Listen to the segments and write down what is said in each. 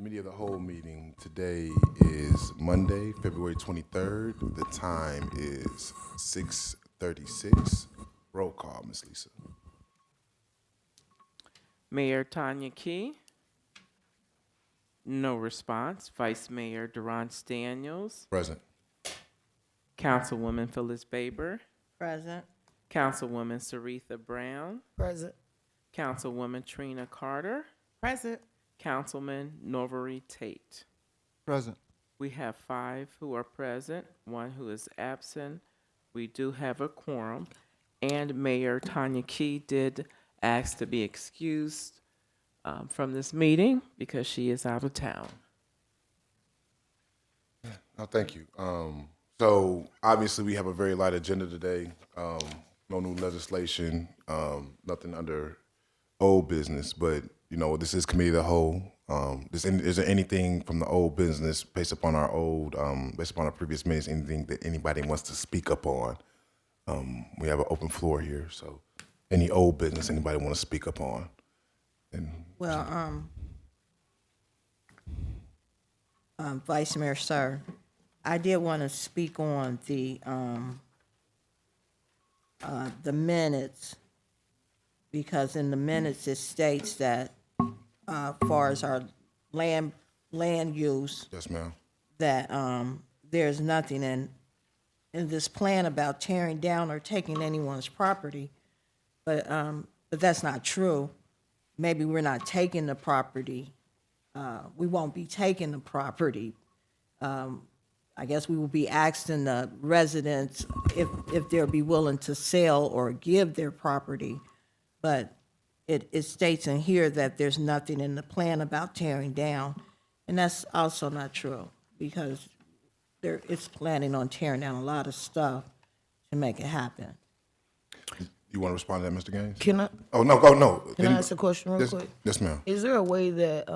Committee of the Whole meeting today is Monday, February 23rd. The time is 6:36. Roll call, Ms. Lisa. Mayor Tanya Key. No response. Vice Mayor Durance Daniels. Present. Councilwoman Phyllis Baber. Present. Councilwoman Saritha Brown. Present. Councilwoman Trina Carter. Present. Councilman Norvery Tate. Present. We have 5 who are present, 1 who is absent. We do have a quorum. And Mayor Tanya Key did ask to be excused from this meeting because she is out of town. No, thank you. So obviously we have a very light agenda today. No new legislation, nothing under old business, but you know, this is Committee of the Whole. Is there anything from the old business based upon our previous minutes, anything that anybody wants to speak up on? We have an open floor here, so any old business anybody want to speak up on? Well, Vice Mayor, sir, I did want to speak on the minutes, because in the minutes it states that far as our land use, Yes, ma'am. that there's nothing in this plan about tearing down or taking anyone's property, but that's not true. Maybe we're not taking the property. We won't be taking the property. I guess we will be asking the residents if they'll be willing to sell or give their property. But it states in here that there's nothing in the plan about tearing down. And that's also not true, because it's planning on tearing down a lot of stuff to make it happen. You want to respond to that, Mr. Gaines? Can I? Oh, no, go, no. Can I ask a question real Yes, quick? yes, ma'am. Is there a way that,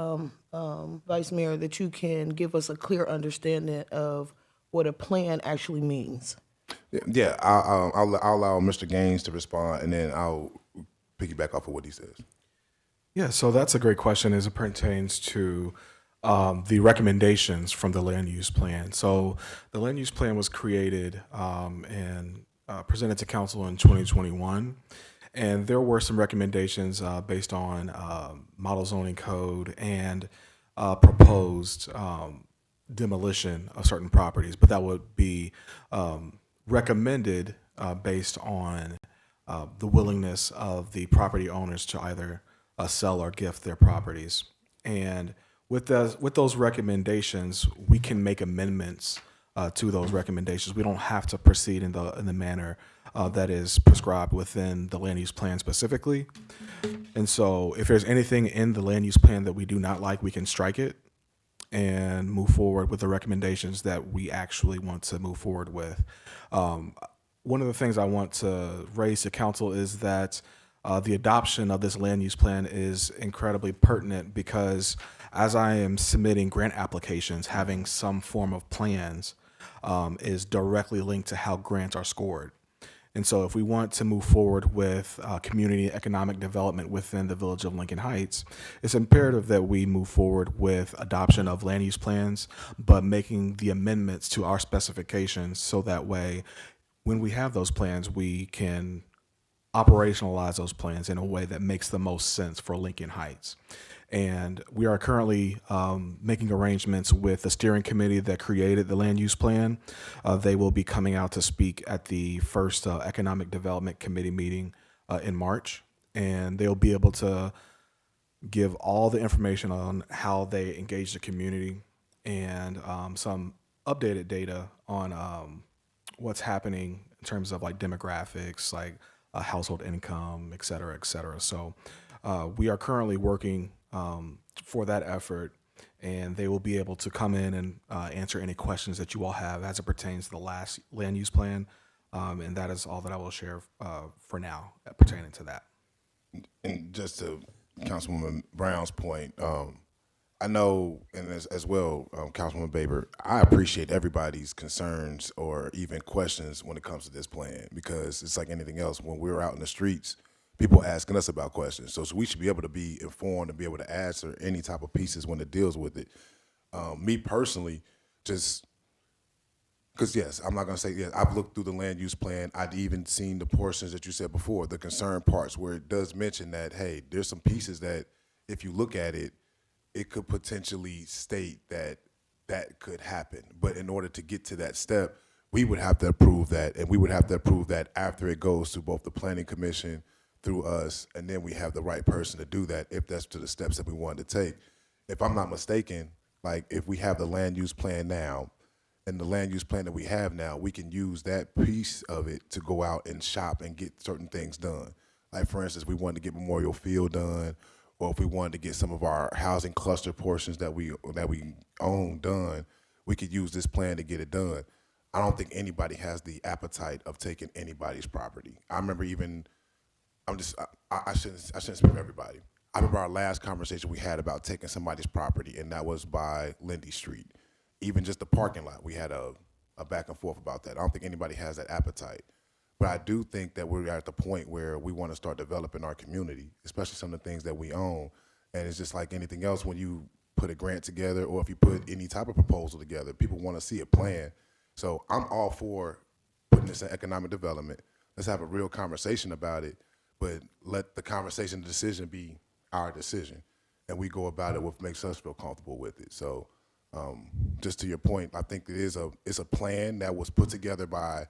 Vice Mayor, that you can give us a clear understanding of what a plan actually means? Yeah, I'll allow Mr. Gaines to respond, and then I'll piggyback off of what he says. Yeah, so that's a great question as it pertains to the recommendations from the land use plan. So the land use plan was created and presented to council in 2021. And there were some recommendations based on model zoning code and proposed demolition of certain properties, but that would be recommended based on the willingness of the property owners to either sell or gift their properties. And with those recommendations, we can make amendments to those recommendations. We don't have to proceed in the manner that is prescribed within the land use plan specifically. And so if there's anything in the land use plan that we do not like, we can strike it and move forward with the recommendations that we actually want to move forward with. One of the things I want to raise to council is that the adoption of this land use plan is incredibly pertinent, because as I am submitting grant applications, having some form of plans is directly linked to how grants are scored. And so if we want to move forward with community economic development within the village of Lincoln Heights, it's imperative that we move forward with adoption of land use plans, but making the amendments to our specifications so that way, when we have those plans, we can operationalize those plans in a way that makes the most sense for Lincoln Heights. And we are currently making arrangements with the steering committee that created the land use plan. They will be coming out to speak at the first economic development committee meeting in March. And they'll be able to give all the information on how they engage the community and some updated data on what's happening in terms of like demographics, like household income, et cetera, et cetera. So we are currently working for that effort, and they will be able to come in and answer any questions that you all have as it pertains to the last land use plan. And that is all that I will share for now pertaining to that. And just to Councilwoman Brown's point, I know, and as well, Councilwoman Baber, I appreciate everybody's concerns or even questions when it comes to this plan, because it's like anything else. When we're out in the streets, people asking us about questions. So we should be able to be informed and be able to answer any type of pieces when it deals with it. Me personally, just because yes, I'm not gonna say yes. I've looked through the land use plan. I'd even seen the portions that you said before, the concern parts, where it does mention that hey, there's some pieces that if you look at it, it could potentially state that that could happen. But in order to get to that step, we would have to approve that, and we would have to approve that after it goes to both the planning commission, through us, and then we have the right person to do that if that's to the steps that we wanted to take. If I'm not mistaken, like if we have the land use plan now, and the land use plan that we have now, we can use that piece of it to go out and shop and get certain things done. Like for instance, we wanted to get Memorial Field done, or if we wanted to get some of our housing cluster portions that we own done, we could use this plan to get it done. I don't think anybody has the appetite of taking anybody's property. I remember even, I shouldn't speak for everybody. I remember our last conversation we had about taking somebody's property, and that was by Lindy Street. Even just the parking lot, we had a back and forth about that. I don't think anybody has that appetite. But I do think that we're at the point where we want to start developing our community, especially some of the things that we own. And it's just like anything else, when you put a grant together or if you put any type of proposal together, people want to see a plan. So I'm all for putting this in economic development. Let's have a real conversation about it, but let the conversation, the decision be our decision. And we go about it what makes us feel comfortable with it. So just to your point, I think it's a plan that was put together by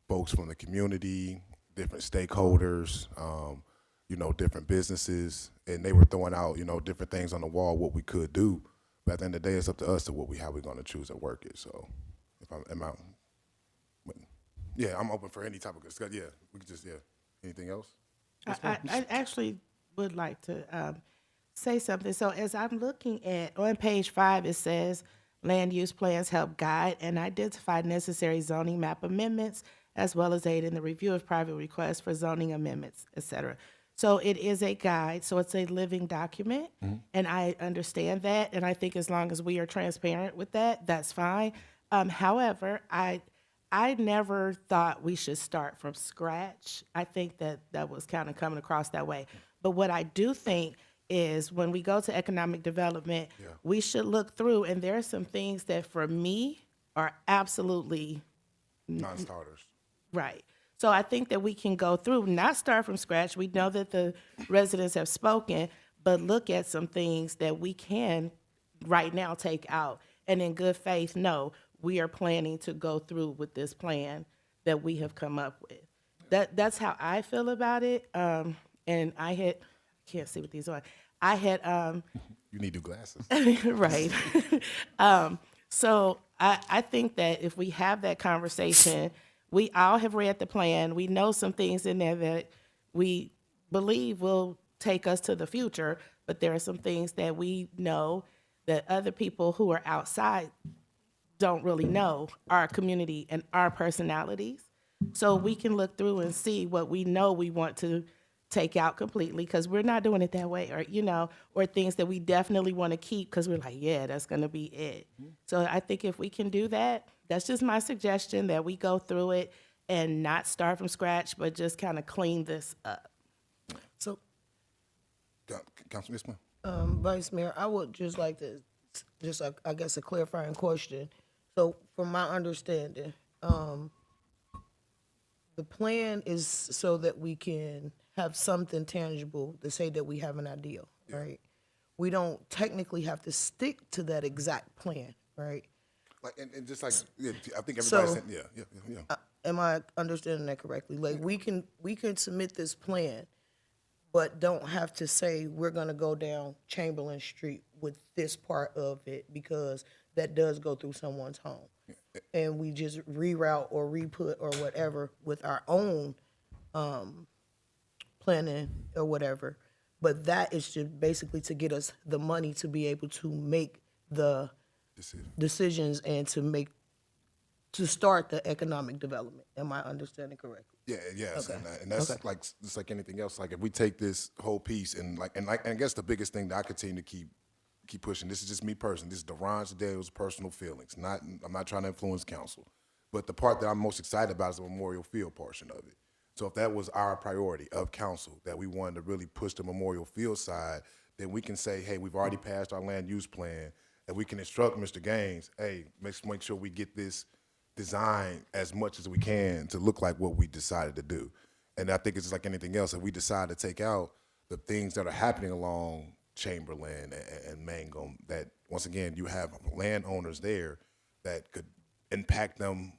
folks from the community, different stakeholders, different businesses, and they were throwing out, different things on the wall, what we could do. But at the end of the day, it's up to us to how we're going to choose to work it. So I'm open for any type of discussion. Yeah, we could just, anything else? I actually would like to say something. So as I'm looking at, on page 5, it says, land use plans help guide and identify necessary zoning map amendments, as well as aid in the review of private requests for zoning amendments, et cetera. So it is a guide, so it's a living document, and I understand that, and I think as long as we are transparent with that, that's fine. However, I never thought we should start from scratch. I think that was kind of coming across that way. But what I do think is when we go to economic development, we should look through, and there are some things that for me are absolutely Non-starters. right. So I think that we can go through, not start from scratch. We know that the residents have spoken, but look at some things that we can right now take out. And in good faith, no, we are planning to go through with this plan that we have come up with. That's how I feel about it. And I can't see with these on. You need new glasses. Right. So I think that if we have that conversation, we all have read the plan. We know some things in there that we believe will take us to the future, but there are some things that we know that other people who are outside don't really know, our community and our personalities. So we can look through and see what we know we want to take out completely because we're not doing it that way, or things that we definitely want to keep because we're like, yeah, that's going to be it. So I think if we can do that, that's just my suggestion, that we go through it and not start from scratch, but just kind of clean this up. So, Councilman Smith. Vice Mayor, I would just like to, I guess, a clarifying question. So, from my understanding, the plan is so that we can have something tangible to say that we have an ideal, right? We don't technically have to stick to that exact plan, right? Like and just like I think everybody said Am I understanding that correctly? Like we can submit this plan, but don't have to say we're gonna go down Chamberlain Street with this part of it because that does go through someone's home. And we just reroute or re-put or whatever with our own planning or whatever. But that is just basically to get us the money to be able to make the decisions and to start the economic development. Am I understanding correctly? Yeah, yes, Okay. and that's Okay. like just like anything else. Like if we take this whole piece and I guess the biggest thing that I continue to keep pushing. This is just me personally. This is Deron Dale's personal feelings. I'm not trying to influence council, but the part that I'm most excited about is the Memorial Field portion of it. So if that was our priority of council, that we wanted to really push the Memorial Field side, then we can say, hey, we've already passed our land use plan, and we can instruct Mr. Gaines, hey, make sure we get this designed as much as we can to look like what we decided to do. And I think it's just like anything else. If we decide to take out the things that are happening along Chamberlain and Mangum, that once again, you have landowners there that could impact them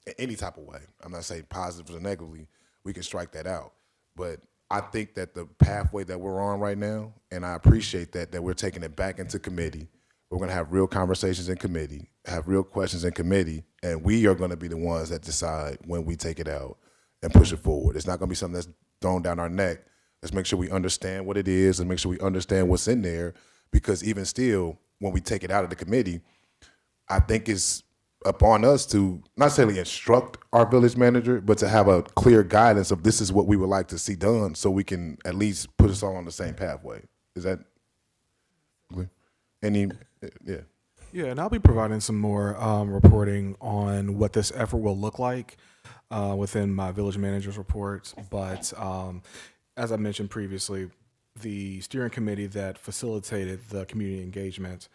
in any type of way. I'm not saying positive or negatively, we can strike that out. But I think that the pathway that we're on right now, and I appreciate that we're taking it back into committee. We're gonna have real conversations in committee, have real questions in committee, and we are gonna be the ones that decide when we take it out and push it forward. It's not gonna be something that's thrown down our neck. Let's make sure we understand what it is and make sure we understand what's in there, because even still, when we take it out of the committee, I think it's upon us to not necessarily instruct our village manager, but to have a clear guidance of this is what we would like to see done, so we can at least put us all on the same pathway. Is that clear? Yeah. Yeah, and I'll be providing some more reporting on what this effort will look like within my village manager's report. But as I mentioned previously, the steering committee that facilitated the community engagement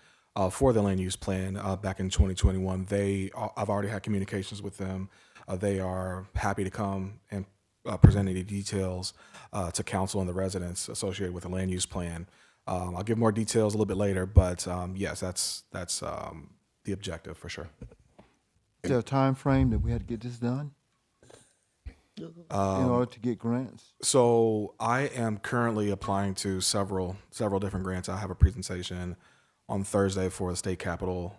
for the land use plan back in 2021, I've already had communications with them. They are happy to come and present any details to council and the residents associated with the land use plan. I'll give more details a little bit later, but yes, that's the objective for sure. Is there a time frame that we had to get this done in order to get grants? So I am currently applying to several different grants. I have a presentation on Thursday for the state capital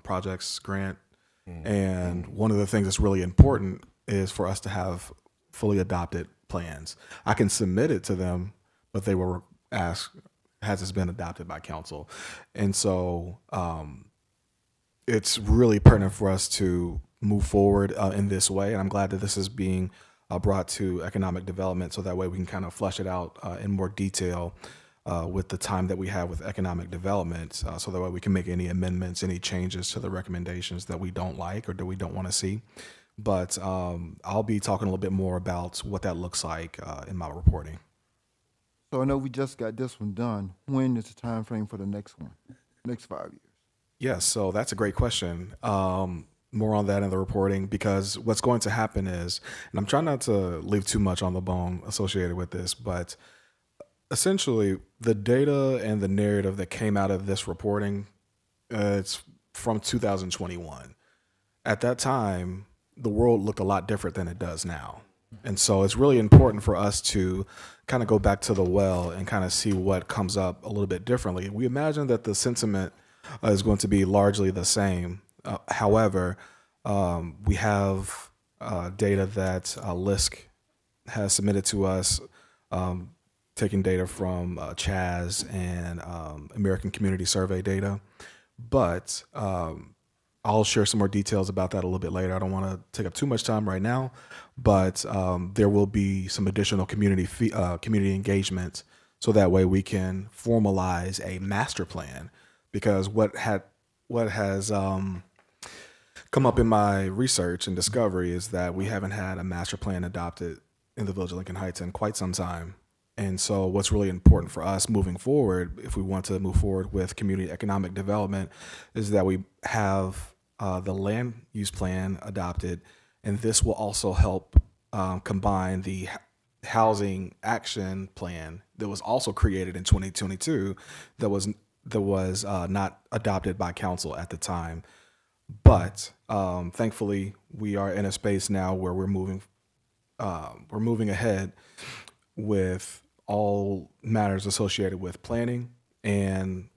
projects grant. And one of the things that's really important is for us to have fully adopted plans. I can submit it to them, but they will ask, has this been adopted by council? And so it's really pertinent for us to move forward in this way. And I'm glad that this is being brought to economic development, so that way we can kind of flesh it out in more detail with the time that we have with economic development, so that way we can make any amendments, any changes to the recommendations that we don't like or that we don't want to see. But I'll be talking a little bit more about what that looks like in my reporting. So I know we just got this one done. When is the time frame for the next one? Next 5 years? Yes, so that's a great question. More on that in the reporting, because what's going to happen is, and I'm trying not to leave too much on the bone associated with this, but essentially the data and the narrative that came out of this reporting, it's from 2021. At that time, the world looked a lot different than it does now. And so it's really important for us to kind of go back to the well and kind of see what comes up a little bit differently. We imagine that the sentiment is going to be largely the same. However, we have data that LISC has submitted to us, taking data from CHAZ and American Community Survey data. But I'll share some more details about that a little bit later. I don't want to take up too much time right now, but there will be some additional community engagement, so that way we can formalize a master plan. Because what has come up in my research and discovery is that we haven't had a master plan adopted in the Village of Lincoln Heights in quite some time. And so what's really important for us moving forward, if we want to move forward with community economic development, is that we have the land use plan adopted. And this will also help combine the housing action plan that was also created in 2022 that was not adopted by council at the time. But thankfully, we are in a space now where we're moving ahead with all matters associated with planning and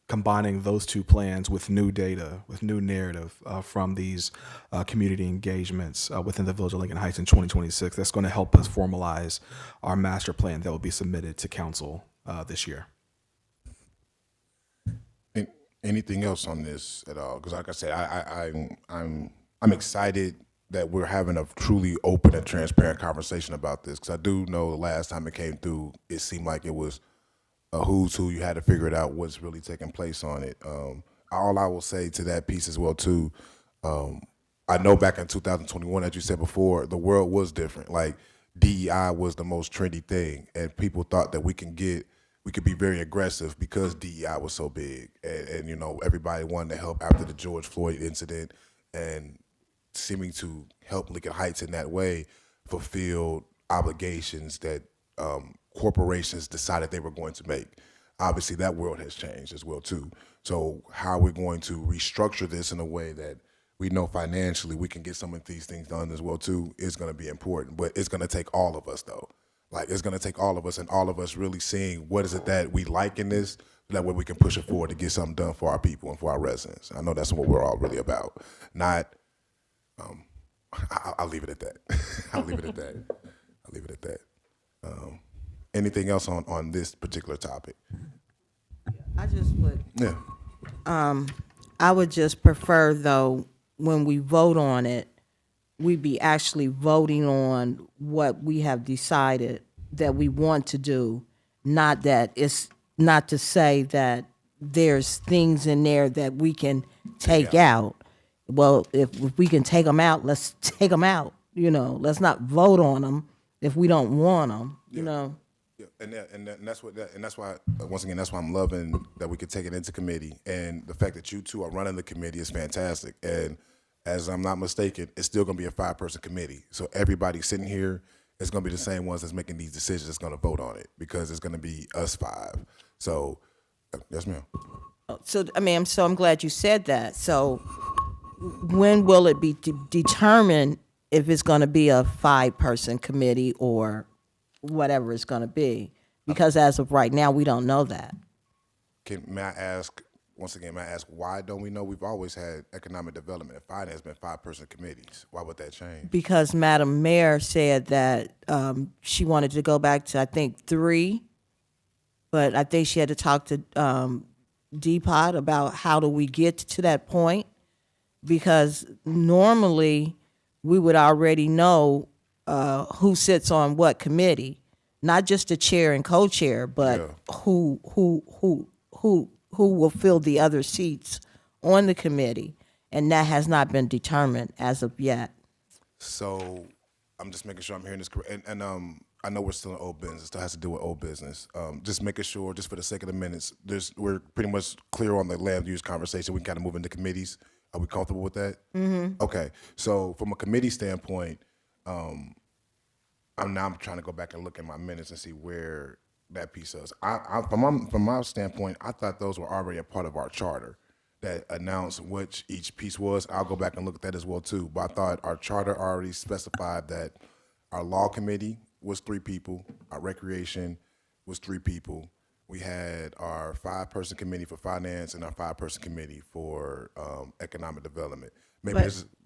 combining those two plans with new data, with new narrative from these community engagements within the Village of Lincoln Heights in 2026. That's going to help us formalize our master plan that will be submitted to council this year. Anything else on this at all? Because like I said, I'm excited that we're having a truly open and transparent conversation about this. Because I do know the last time it came through, it seemed like it was a who's who. You had to figure it out what's really taking place on it. All I will say to that piece as well too, I know back in 2021, as you said before, the world was different. Like DEI was the most trendy thing, and people thought that we could be very aggressive because DEI was so big, and you know everybody wanted to help after the George Floyd incident, and seeming to help Lincoln Heights in that way fulfilled obligations that corporations decided they were going to make. Obviously, that world has changed as well too. So how are we going to restructure this in a way that we know financially we can get some of these things done as well too is going to be important. But it's going to take all of us though. Like it's going to take all of us, and all of us really seeing what is it that we like in this, so that way we can push it forward to get something done for our people and for our residents. I know that's what we're all really about. Not, I'll leave it at that. I'll leave it at that. I'll leave it at that. Anything else on this particular topic? I just would, Yeah. I would just prefer though, when we vote on it, we be actually voting on what we have decided that we want to do, not that it's not to say that there's things in there that we can take out. Well, if we can take them out, let's take them out. You know, let's not vote on them if we don't want them. You know. Yeah, and that's why once again that's why I'm loving that we could take it into committee, and the fact that you two are running the committee is fantastic. And as I'm not mistaken, it's still going to be a 5-person committee. So everybody sitting here is going to be the same ones that's making these decisions that's going to vote on it, because it's going to be us 5. So yes, ma'am. So I mean, I'm glad you said that. So when will it be determined if it's going to be a 5-person committee or whatever it's going to be? Because as of right now, we don't know that. May I ask once again? May I ask why don't we know? We've always had economic development and finance been 5-person committees. Why would that change? Because Madam Mayor said that she wanted to go back to, I think, 3, but I think she had to talk to Depot about how do we get to that point, because normally we would already know who sits on what committee, not just the chair and co-chair, but who will fill the other seats on the committee, and that has not been determined as of yet. So I'm just making sure I'm hearing this correct. And I know we're still in old business. It still has to do with old business. Just making sure, just for the sake of the minutes, we're pretty much clear on the land use conversation. We can kind of move into committees. Are we comfortable with that? Mm-hmm. Okay. So from a committee standpoint, I'm trying to go back and look at my minutes and see where that piece is. From my standpoint, I thought those were already a part of our charter that announced which each piece was. I'll go back and look at that as well too. But I thought our charter already specified that our law committee was 3 people, our recreation was 3 people. We had our 5-person committee for finance and our 5-person committee for economic development. Maybe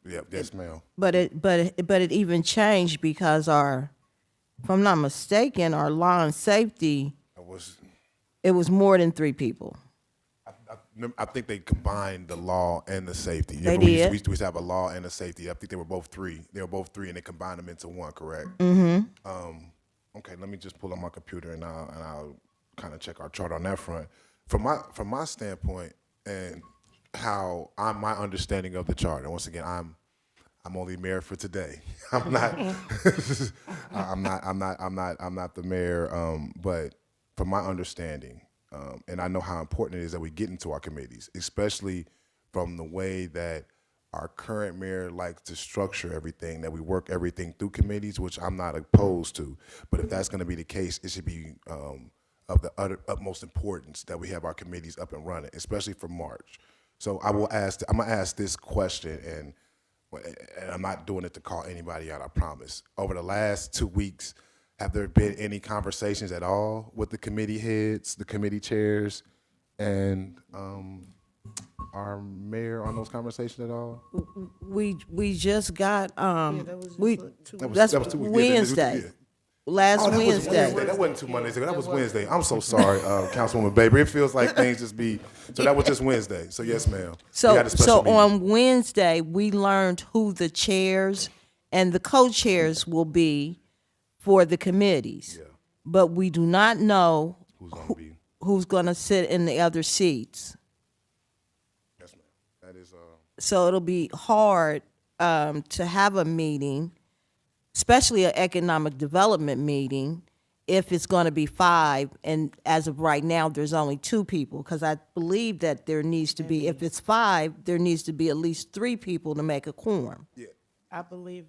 yes, ma'am. But it even changed because if I'm not mistaken, our law and safety, it was more than 3 people. I think they combined the law and the safety. They We did. used to have a law and a safety. I think they were both 3. They were both 3, and they combined them into one. Correct. Mm-hmm. Okay, let me just pull up my computer and I'll kind of check our chart on that front. From my standpoint and how my understanding of the chart. And once again, I'm only mayor for today. I'm not. I'm not the mayor. But from my understanding. And I know how important it is that we get into our committees, especially from the way that our current mayor likes to structure everything, that we work everything through committees, which I'm not opposed to. But if that's going to be the case, it should be of the utmost importance that we have our committees up and running, especially for March. So I'm going to ask this question, and I'm not doing it to call anybody out, I promise. Over the last 2 weeks, have there been any conversations at all with the committee heads, the committee chairs, and our mayor on those conversations at all? We just got that was just that's that was 2 weeks. Wednesday. Yeah. Last That was Wednesday. That wasn't 2 Mondays ago. That was Wednesday. I'm so sorry, Councilwoman Baber. It feels like things just be. So that was just Wednesday. So yes, ma'am. We had a special meeting. On Wednesday we learned who the chairs and the co-chairs will be for the committees. Yeah. But we do not know Who's going to be? who's going to sit in the other seats. Yes, ma'am. That is. So it'll be hard to have a meeting, especially an economic development meeting, if it's going to be 5, and as of right now, there's only 2 people, because I believe that there needs to be, if it's 5, there needs to be at least 3 people to make a quorum. I believe,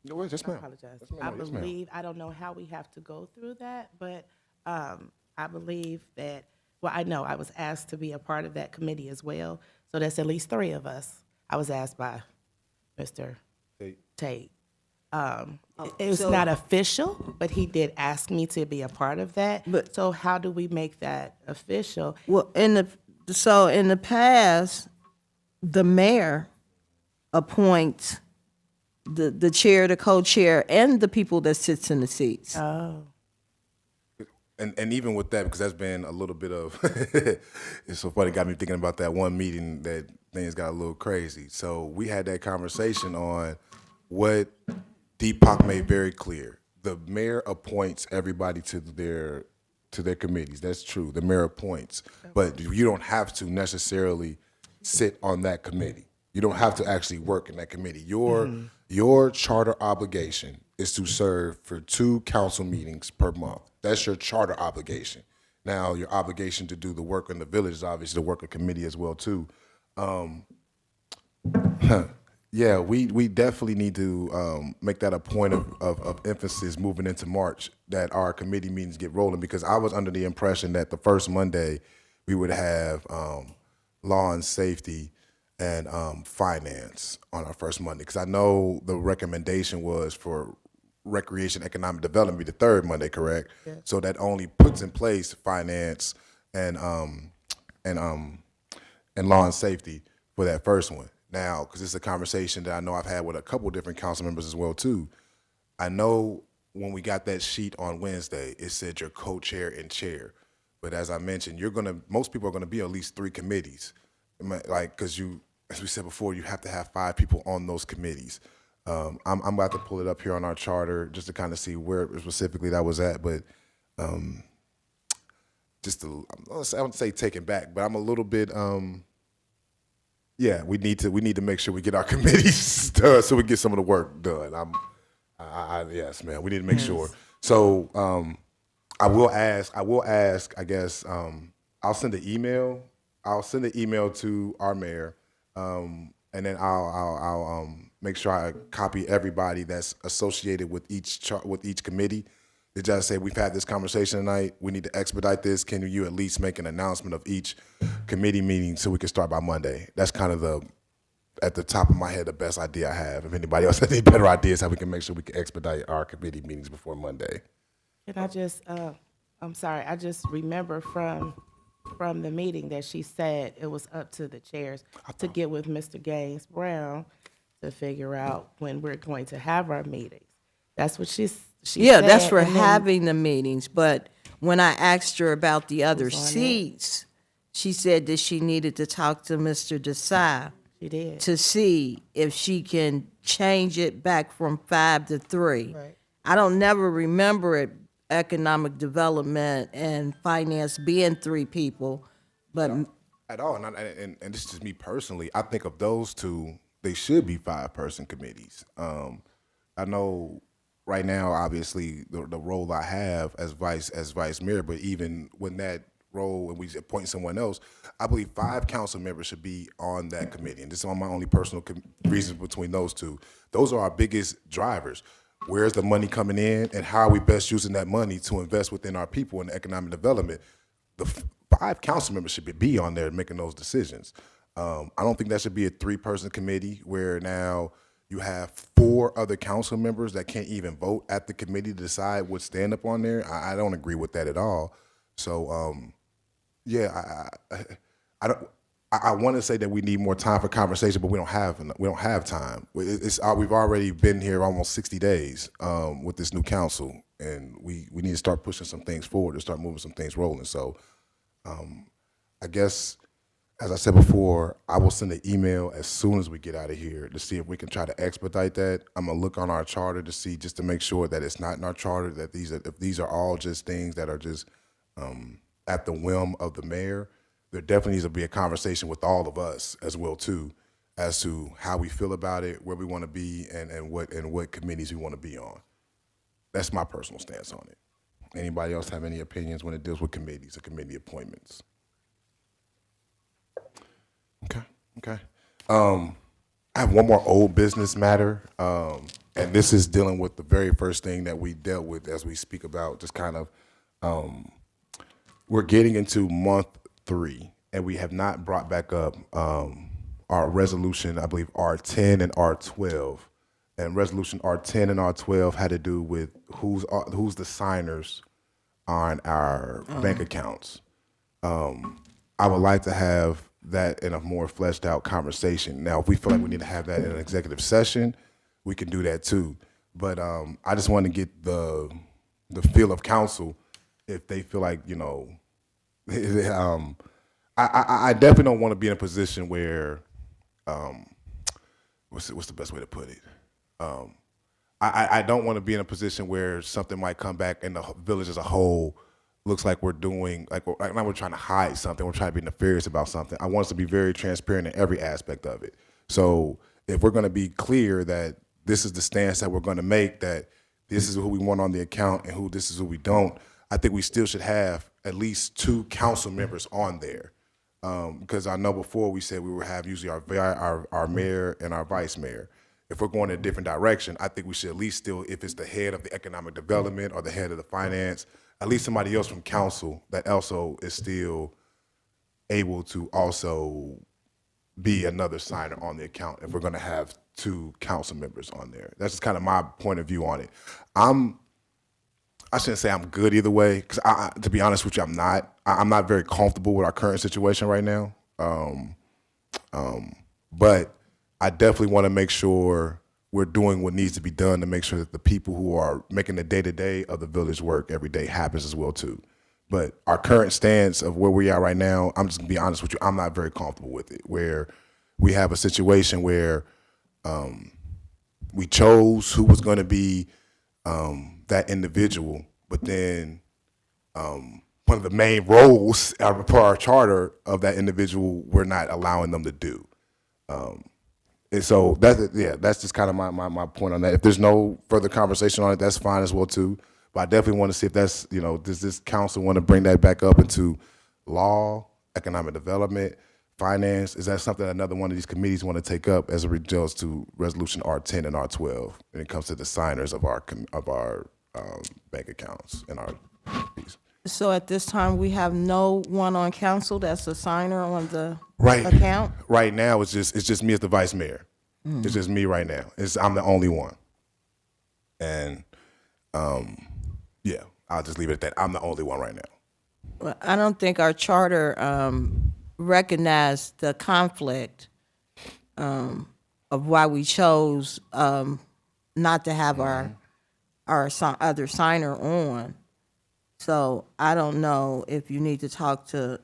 No worries, yes, I ma'am. apologize. Yes, ma'am. I Yes, ma'am. believe, I don't know how we have to go through that, but I believe that, well, I know I was asked to be a part of that committee as well, so that's at least 3 of us. I was asked by Mr. Tate. It was so- not official, but he did ask me to be a part of that. But- So how do we make that official? Well, in the past, the mayor appoints the chair, the co-chair, and the people that sits in the seats. Oh, And even with that, because that's been a little bit of, it's so funny, got me thinking about that one meeting that things got a little crazy. So we had that conversation on what Deepak made very clear. The mayor appoints everybody to their committees. That's true. The mayor appoints, but you don't have to necessarily sit on that committee. You don't have to actually work in that committee. Your charter obligation is to serve for 2 council meetings per month. That's your charter obligation. Now, your obligation to do the work in the village is obviously to work a committee as well too. Yeah, we definitely need to make that a point of emphasis moving into March, that our committee meetings get rolling, because I was under the impression that the first Monday we would have law and safety and finance on our first Monday, because I know the recommendation was for recreation economic development be the third Monday, correct? Yeah. So that only puts in place finance and law and safety for that first one. Now, because it's a conversation that I know I've had with a couple different council members as well too. I know when we got that sheet on Wednesday, it said your co-chair and chair, but as I mentioned, most people are gonna be at least 3 committees, like, because you, as we said before, you have to have 5 people on those committees. I'm about to pull it up here on our charter just to kind of see where specifically that was at, but just to, I wouldn't say taken back, but I'm a little bit. Yeah, we need to make sure we get our committees done so we get some of the work done. Yes, man, we need to make sure. So I will ask. I guess I'll send an email. I'll send an email to our mayor, and then I'll make sure I copy everybody that's associated with each committee. They just say, we've had this conversation tonight. We need to expedite this. Can you at least make an announcement of each committee meeting so we can start by Monday? That's kind of at the top of my head, the best idea I have. If anybody else has any better ideas, how we can make sure we can expedite our committee meetings before Monday. can I just, I'm sorry, I just remember from the meeting that she said it was up to the chairs to get with Mr. Gaines Brown to figure out when we're going to have our meetings. That's what she Yeah, said, that's for and then- having the meetings, but when I asked her about the other seats, she said that she needed to talk to Mr. Desai She did. to see if she can change it back from 5 to 3. Right. I don't never remember it, economic development and finance being 3 people, but At all, and this is just me personally. I think of those 2, they should be 5-person committees. I know right now, obviously, the role I have as vice mayor, but even when that role and we appoint someone else, I believe 5 council members should be on that committee. And this is on my only personal reasons between those 2. Those are our biggest drivers. Where's the money coming in, and how are we best using that money to invest within our people in economic development? The 5 council members should be on there making those decisions. I don't think that should be a 3-person committee where now you have 4 other council members that can't even vote at the committee to decide what stand up on there. I don't agree with that at all. So, yeah, I want to say that we need more time for conversation, but we don't have time. We've already been here almost 60 days with this new council, and we need to start pushing some things forward to start moving some things rolling. So, I guess, as I said before, I will send an email as soon as we get out of here to see if we can try to expedite that. I'm gonna look on our charter to see, just to make sure that it's not in our charter, that if these are all just things that are just at the whim of the mayor. There definitely needs to be a conversation with all of us as well too, as to how we feel about it, where we want to be, and what committees we want to be on. That's my personal stance on it. Anybody else have any opinions when it deals with committees or committee appointments? Okay. I have one more old business matter, and this is dealing with the very first thing that we dealt with as we speak about just kind of, we're getting into month 3, and we have not brought back up our resolution, I believe R10 and R12. And resolution R10 and R12 had to do with who's the signers on our bank accounts. I would like to have that in a more fleshed out conversation. Now, if we feel like we need to have that in an executive session, we can do that too. But I just want to get the feel of council if they feel like, you know, I definitely don't want to be in a position where, what's the best way to put it? I don't want to be in a position where something might come back and the village as a whole looks like we're doing, like we're trying to hide something, we're trying to be nefarious about something. I want us to be very transparent in every aspect of it. So if we're going to be clear that this is the stance that we're going to make, that this is who we want on the account and this is who we don't, I think we still should have at least 2 council members on there. Because I know before we said we would have usually our mayor and our vice mayor. If we're going in a different direction, I think we should at least still, if it's the head of the economic development or the head of the finance, at least somebody else from council that also is still able to also be another signer on the account if we're going to have 2 council members on there. That's just kind of my point of view on it. I shouldn't say I'm good either way, because to be honest with you, I'm not. I'm not very comfortable with our current situation right now. But I definitely want to make sure we're doing what needs to be done to make sure that the people who are making the day-to-day of the village work every day happens as well too. But our current stance of where we are right now, I'm just gonna be honest with you, I'm not very comfortable with it, where we have a situation where we chose who was gonna be that individual, but then one of the main roles per our charter of that individual, we're not allowing them to do. And so that's just kind of my point on that. If there's no further conversation on it, that's fine as well too. But I definitely want to see if that's, you know, does this council want to bring that back up into law, economic development, finance? Is that something another one of these committees want to take up as it relates to resolution R10 and R12 when it comes to the signers of our bank accounts and our fees? So at this time, we have no one on council that's a signer on the Right. account? Right now, it's just me as the vice mayor. It's just me right now. I'm the only one. And yeah, I'll just leave it at that. I'm the only one right now. Well, I don't think our charter recognized the conflict of why we chose not to have our other signer on. So I don't know if you need to talk to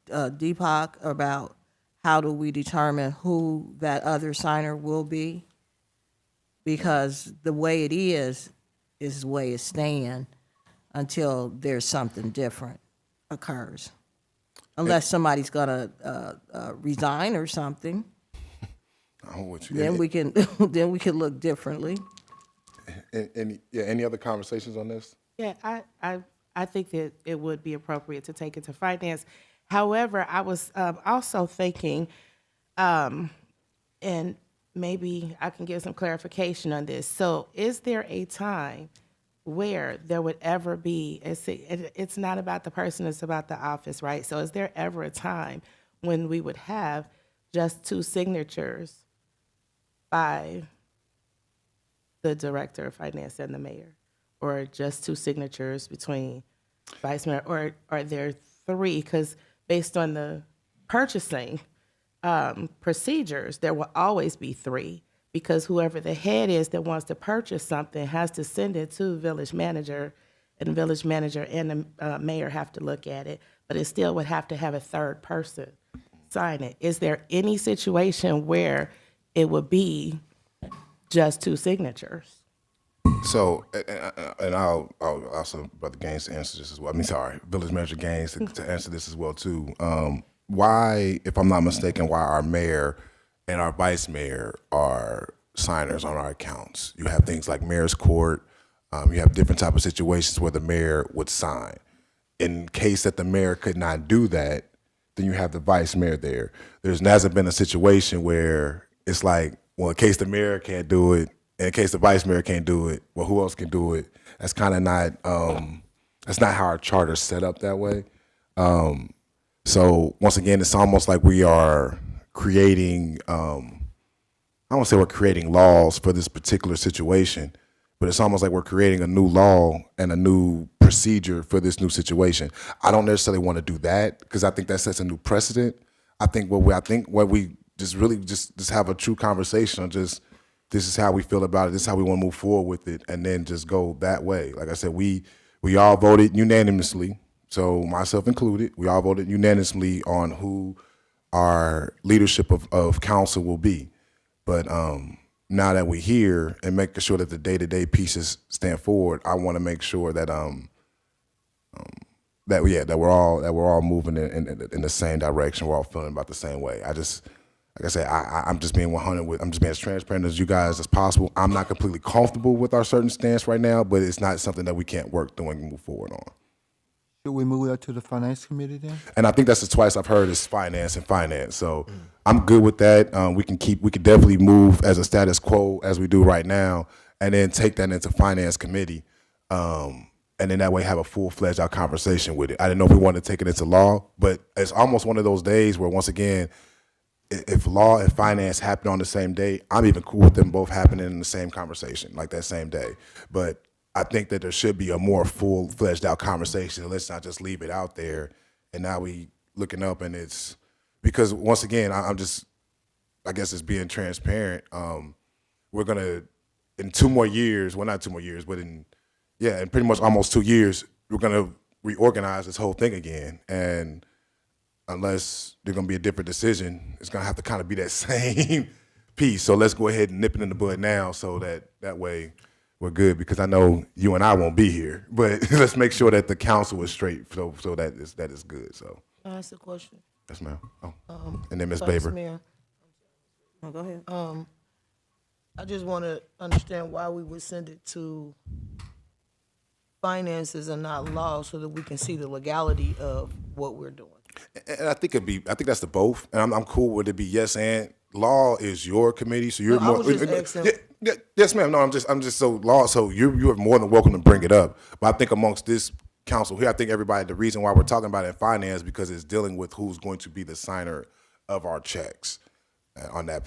Deepak about how do we determine who that other signer will be, because the way it is the way it's staying until there's something different occurs, unless somebody's gonna resign or something. I'm with you. Then we can look differently. Any other conversations on this? Yeah, I think that it would be appropriate to take it to finance. However, I was also thinking, and maybe I can give some clarification on this. So is there a time where there would ever be, it's not about the person, it's about the office, right? So is there ever a time when we would have just 2 signatures by the director of finance and the mayor, or just 2 signatures between vice mayor, or are there 3? Because based on the purchasing procedures, there will always be 3, because whoever the head is that wants to purchase something has to send it to the village manager, and the village manager and the mayor have to look at it, but it still would have to have a 3rd person sign it. Is there any situation where it would be just 2 signatures? So, and I'll also, Brother Gaines, to answer this as well. I mean, sorry, Village Manager Gaines to answer this as well too. why, if I'm not mistaken, why our mayor and our vice mayor are signers on our accounts. You have things like mayor's court. You have different type of situations where the mayor would sign. In case that the mayor could not do that, then you have the vice mayor there. Hasn't been a situation where it's like, well, in case the mayor can't do it, and in case the vice mayor can't do it, well, who else can do it? That's kind of not, that's not how our charter's set up that way. So once again, it's almost like we are creating, I don't want to say we're creating laws for this particular situation, but it's almost like we're creating a new law and a new procedure for this new situation. I don't necessarily want to do that because I think that sets a new precedent. I think what we just really just have a true conversation on just this is how we feel about it, this is how we want to move forward with it, and then just go that way. Like I said, we all voted unanimously, so myself included, we all voted unanimously on who our leadership of council will be. But now that we're here and making sure that the day-to-day pieces stand forward, I want to make sure that that we're all moving in the same direction. We're all feeling about the same way. Like I said, I'm just being 100 I'm just being as transparent as you guys as possible. I'm not completely comfortable with our certain stance right now, but it's not something that we can't work through and move forward on. Should we move that to the finance committee then? And I think that's the twice I've heard is finance. So I'm good with that. We can definitely move as a status quo as we do right now, and then take that into finance committee, and then that way have a full-fledged out conversation with it. I didn't know if we wanted to take it into law, but it's almost one of those days where once again, if law and finance happen on the same day, I'm even cool with them both happening in the same conversation, like that same day. But I think that there should be a more full-fledged out conversation. Let's not just leave it out there. And now we looking up and it's, because once again, I guess it's being transparent. We're gonna, in 2 more years, well not 2 more years, but in pretty much almost 2 years, we're gonna reorganize this whole thing again. And unless there's gonna be a different decision, it's gonna have to kind of be that same piece. So let's go ahead and nip it in the bud now so that way we're good, because I know you and I won't be here, but let's make sure that the council is straight so that is good. So Can I ask a question? yes, ma'am. And then Ms. Vice Baber. Mayor, Oh, go ahead. I just want to understand why we would send it to finances and not law so that we can see the legality of what we're doing. And I think that's the both. And I'm cool with it be yes and law is your committee, so you're No, I more. was just asking. Yes, ma'am. No, I'm just so law. So you are more than welcome to bring it up. But I think amongst this council here, I think everybody, the reason why we're talking about it in finance because it's dealing with who's going to be the signer of our checks on that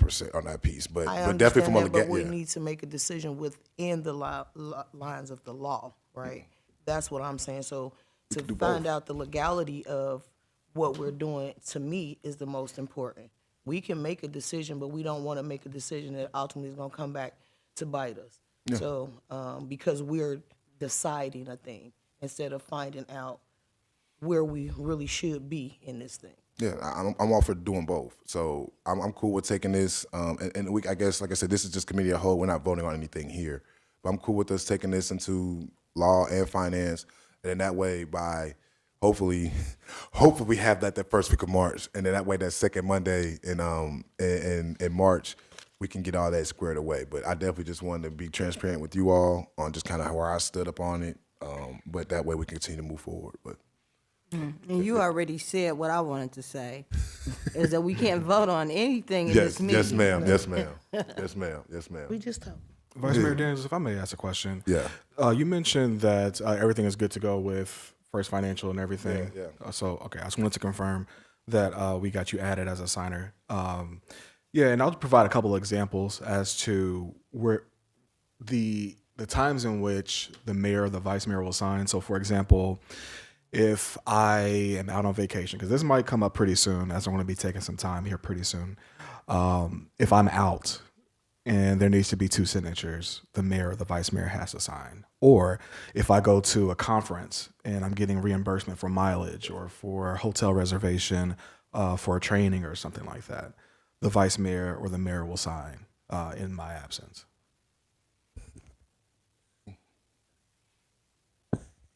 piece. But I but definitely from a understand that, but we yeah. need to make a decision within the lines of the law, right? That's what I'm saying. So to find out the legality of what we're doing, to me, is the most important. We can make a decision, but we don't want to make a decision that ultimately is going to come back to bite us. Yeah. So because we're deciding a thing instead of finding out where we really should be in this thing. Yeah, I'm all for doing both. So I'm cool with taking this. And I guess, like I said, this is just committee of whole. We're not voting on anything here. But I'm cool with us taking this into law and finance. And then that way, by hopefully we have that first week of March. And then that way, that second Monday in March, we can get all that squared away. But I definitely just wanted to be transparent with you all on just kind of where I stood up on it. But that way we can continue to move forward. But And you already said what I wanted to say, is that we can't vote on anything in this meeting. Yes, ma'am. Yes, ma'am. Yes, ma'am. Yes, ma'am. We just talk. Vice Mayor Daniels, if I may ask a question. Yeah. You mentioned that everything is good to go with First Financial and everything. Yeah. Okay, I just wanted to confirm that we got you added as a signer. And I'll provide a couple of examples as to where the times in which the mayor or the vice mayor will sign. So, for example, if I am out on vacation, because this might come up pretty soon, as I'm going to be taking some time here pretty soon. If I'm out and there needs to be 2 signatures, the mayor or the vice mayor has to sign. Or if I go to a conference and I'm getting reimbursement for mileage or for hotel reservation for a training or something like that, the vice mayor or the mayor will sign in my absence.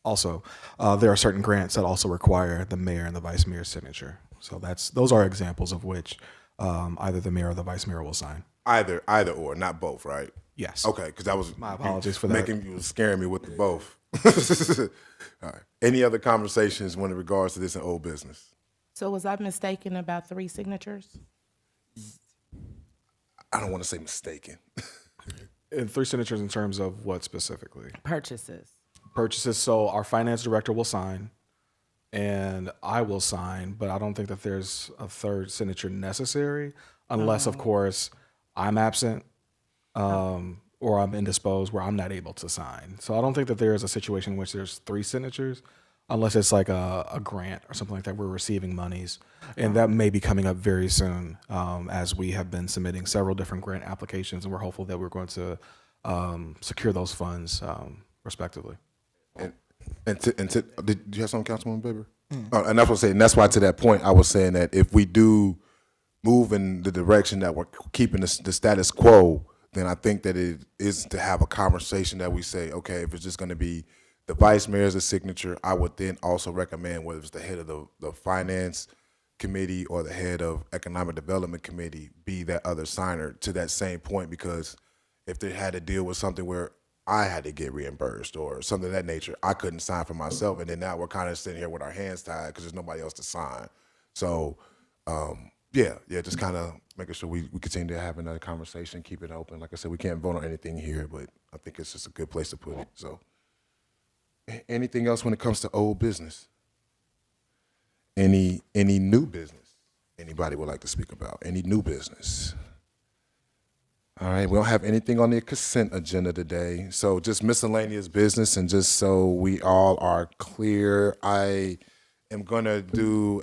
Also, there are certain grants that also require the mayor and the vice mayor's signature. So those are examples of which either the mayor or the vice mayor will sign. Either or, not both, right? Yes. Okay, because that was My apologies for that. making you scaring me with the both. All right. Any other conversations when in regards to this in old business? So was I mistaken about 3 signatures? I don't want to say mistaken. And 3 signatures in terms of what specifically? Purchases. Purchases. So our finance director will sign, and I will sign, but I don't think that there's a 3rd signature necessary, unless, of course, I'm absent or I'm indisposed where I'm not able to sign. So I don't think that there is a situation in which there's 3 signatures, unless it's like a grant or something like that. We're receiving monies, and that may be coming up very soon, as we have been submitting several different grant applications, and we're hopeful that we're going to secure those funds respectively. Did you have something, Councilwoman Baber? And that's what I'm saying. That's why, to that point, I was saying that if we do move in the direction that we're keeping the status quo, then I think that it is to have a conversation that we say, okay, if it's just going to be the vice mayor's signature, I would then also recommend whether it's the head of the finance committee or the head of economic development committee be that other signer to that same point, because if they had to deal with something where I had to get reimbursed or something of that nature, I couldn't sign for myself. And then now we're kind of sitting here with our hands tied because there's nobody else to sign. So, yeah, just kind of making sure we continue to have another conversation, keep it open. Like I said, we can't vote on anything here, but I think it's just a good place to put it. So, anything else when it comes to old business? Any new business anybody would like to speak about? Any new business? All right, we don't have anything on the consent agenda today, so just miscellaneous business, and just so we all are clear, I am gonna do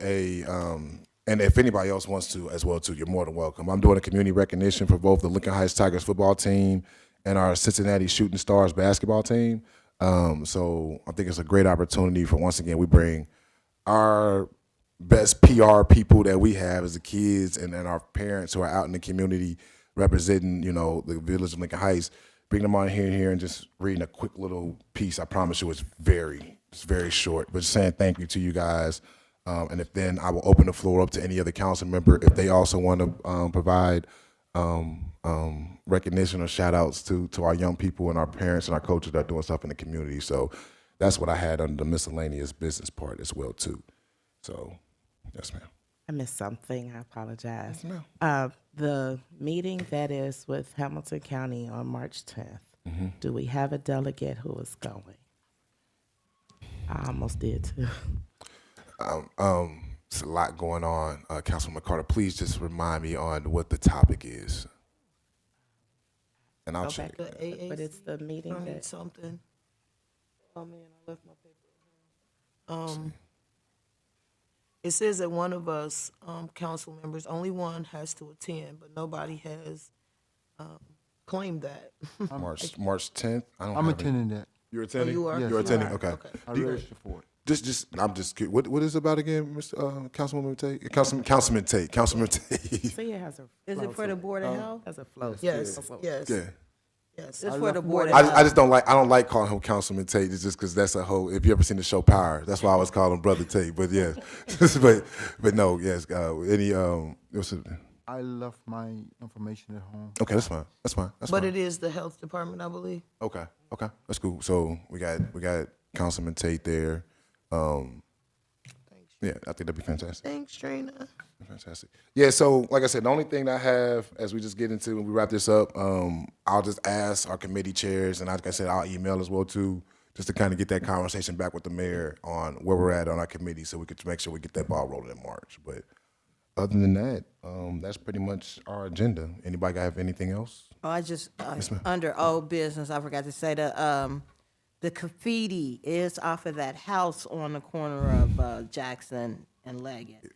and if anybody else wants to as well too, you're more than welcome. I'm doing a community recognition for both the Lincoln Heights Tigers football team and our Cincinnati Shooting Stars basketball team. So I think it's a great opportunity for, once again, we bring our best PR people that we have as the kids and our parents who are out in the community representing, the village of Lincoln Heights, bring them on here and just reading a quick little piece. I promise you it's very short, but just saying thank you to you guys. And if then I will open the floor up to any other council member if they also want to provide recognition or shout outs to our young people and our parents and our coaches that are doing stuff in the community. So that's what I had under the miscellaneous business part as well too. So yes, ma'am. I missed something. I apologize. Yes, ma'am. The meeting that is with Hamilton County on March 10th, do we have a delegate who is going? I almost did too. It's a lot going on. Councilman Carter, please just remind me on what the topic is. And I'll Go check. back, but it's the meeting I need that, something. Oh man, I left my paper. It says that one of us, council members, only one has to attend, but nobody has claimed that. March 10th. I'm have it. attending that. You're attending. you are? Yes. You're You attending. are. Okay. Okay. I Do you- registered for it. I'm just curious. What is it about again, Mr. Councilwoman Tate? Councilman Tate. Councilman Tate. see, it has a. Is it for the Board of Health? Has a flow. Yes, Yes. yes, Yeah. yes. It's I for the left Board of more- Health. I just don't like calling him Councilman Tate. It's just because that's a whole. If you ever seen the show Power, that's why I always call him Brother Tate. But yes, but no, yes. I left my information at home. Okay, that's fine. That's fine. That's But fine. it is the health department, I believe. Okay, that's cool. So we got Councilman Tate there. Yeah, I think that'd be fantastic. Thanks, Trina. Fantastic. Yeah, so like I said, the only thing that I have as we just get into when we wrap this up, I'll just ask our committee chairs, and like I said, I'll email as well too, just to kind of get that conversation back with the mayor on where we're at on our committee, so we could make sure we get that ball rolling in March. But other than that, that's pretty much our agenda. Anybody have anything else? Oh, I just, ma'am. under old business, I forgot to say the graffiti is off of that house on the corner of Jackson and Leggett.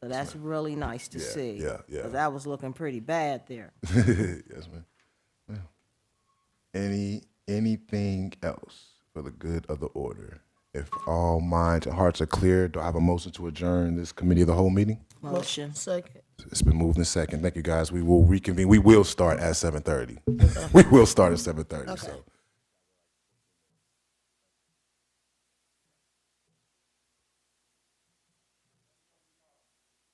So that's really nice to see. yeah. 'Cause that was looking pretty bad there. Yes, ma'am. Well, anything else for the good of the order? If all minds and hearts are clear, do I have a motion to adjourn this committee of the whole meeting? Motion. Second. It's been moved in second. Thank you, guys. We will reconvene. We will start at 7:30. We will start at 7:30. So